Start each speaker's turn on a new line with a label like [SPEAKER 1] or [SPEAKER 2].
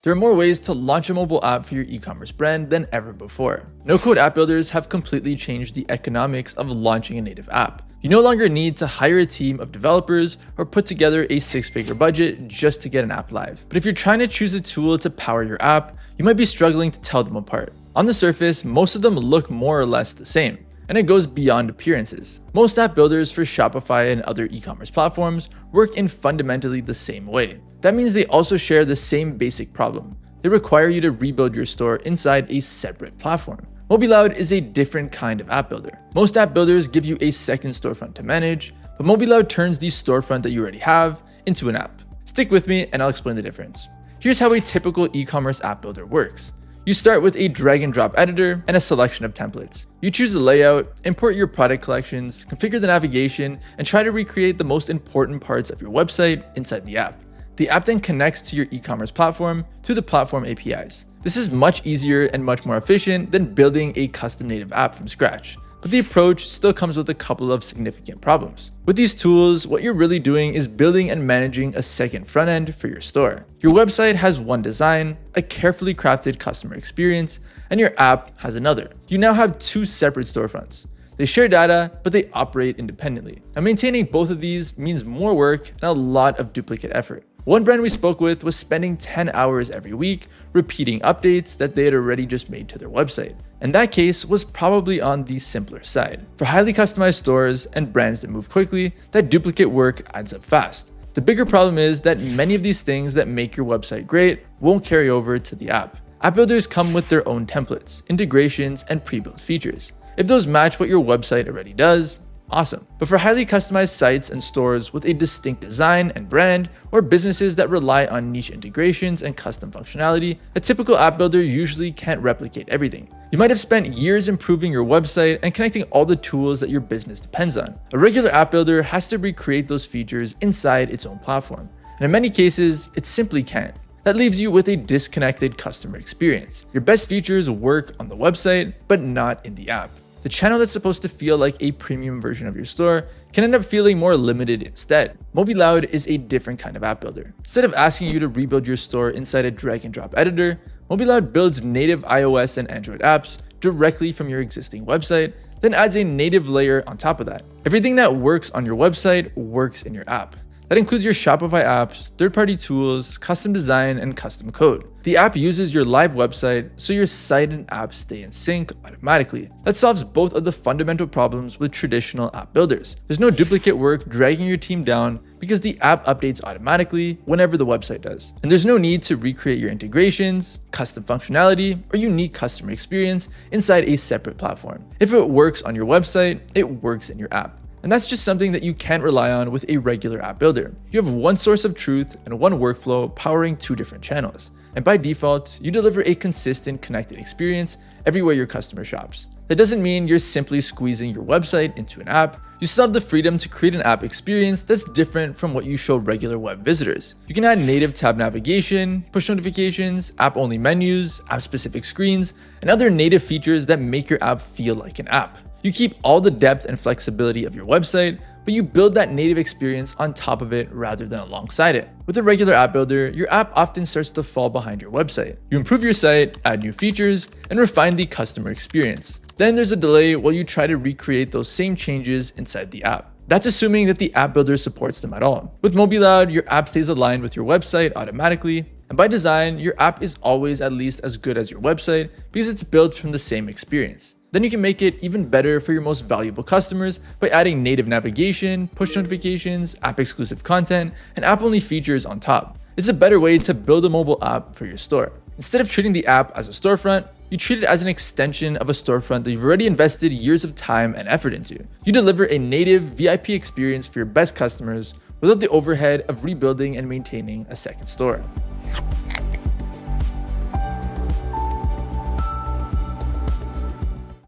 [SPEAKER 1] There are more ways to launch a mobile app for your e-commerce brand than ever before. No-code app builders have completely changed the economics of launching a native app. You no longer need to hire a team of developers or put together a six-figure budget just to get an app live. But if you're trying to choose a tool to power your app, you might be struggling to tell them apart. On the surface, most of them look more or less the same, and it goes beyond appearances. Most app builders for Shopify and other e-commerce platforms work in fundamentally the same way. That means they also share the same basic problem. They require you to rebuild your store inside a separate platform. MobiLoud is a different kind of app builder. Most app builders give you a second storefront to manage, but MobiLoud turns the storefront that you already have into an app. Stick with me and I'll explain the difference. Here's how a typical e-commerce app builder works. You start with a drag and drop editor and a selection of templates. You choose the layout, import your product collections, configure the navigation, and try to recreate the most important parts of your website inside the app. The app then connects to your e-commerce platform through the platform APIs. This is much easier and much more efficient than building a custom native app from scratch. But the approach still comes with a couple of significant problems. With these tools, what you're really doing is building and managing a second front end for your store. Your website has one design, a carefully crafted customer experience, and your app has another. You now have two separate storefronts. They share data, but they operate independently. Now, maintaining both of these means more work and a lot of duplicate effort. One brand we spoke with was spending 10 hours every week repeating updates that they had already just made to their website. And that case was probably on the simpler side. For highly customized stores and brands that move quickly, that duplicate work adds up fast. The bigger problem is that many of these things that make your website great won't carry over to the app. App builders come with their own templates, integrations, and pre-built features. If those match what your website already does, awesome. But for highly customized sites and stores with a distinct design and brand, or businesses that rely on niche integrations and custom functionality, a typical app builder usually can't replicate everything. You might have spent years improving your website and connecting all the tools that your business depends on. A regular app builder has to recreate those features inside its own platform. And in many cases, it simply can't. That leaves you with a disconnected customer experience. Your best features work on the website, but not in the app. The channel that's supposed to feel like a premium version of your store can end up feeling more limited instead. MobiLoud is a different kind of app builder. Instead of asking you to rebuild your store inside a drag and drop editor, MobiLoud builds native iOS and Android apps directly from your existing website, then adds a native layer on top of that. Everything that works on your website works in your app. That includes your Shopify apps, third-party tools, custom design, and custom code. The app uses your live website, so your site and app stay in sync automatically. That solves both of the fundamental problems with traditional app builders. There's no duplicate work dragging your team down because the app updates automatically whenever the website does. And there's no need to recreate your integrations, custom functionality, or unique customer experience inside a separate platform. If it works on your website, it works in your app. And that's just something that you can't rely on with a regular app builder. You have one source of truth and one workflow powering two different channels. And by default, you deliver a consistent connected experience everywhere your customer shops. That doesn't mean you're simply squeezing your website into an app. You still have the freedom to create an app experience that's different from what you show regular web visitors. You can add native tab navigation, push notifications, app-only menus, app-specific screens, and other native features that make your app feel like an app. You keep all the depth and flexibility of your website, but you build that native experience on top of it rather than alongside it. With a regular app builder, your app often starts to fall behind your website. You improve your site, add new features, and refine the customer experience. Then there's a delay while you try to recreate those same changes inside the app. That's assuming that the app builder supports them at all. With MobiLoud, your app stays aligned with your website automatically, and by design, your app is always at least as good as your website because it's built from the same experience. Then you can make it even better for your most valuable customers by adding native navigation, push notifications, app-exclusive content, and app-only features on top. It's a better way to build a mobile app for your store. Instead of treating the app as a storefront, you treat it as an extension of a storefront that you've already invested years of time and effort into. You deliver a native VIP experience for your best customers without the overhead of rebuilding and maintaining a second store.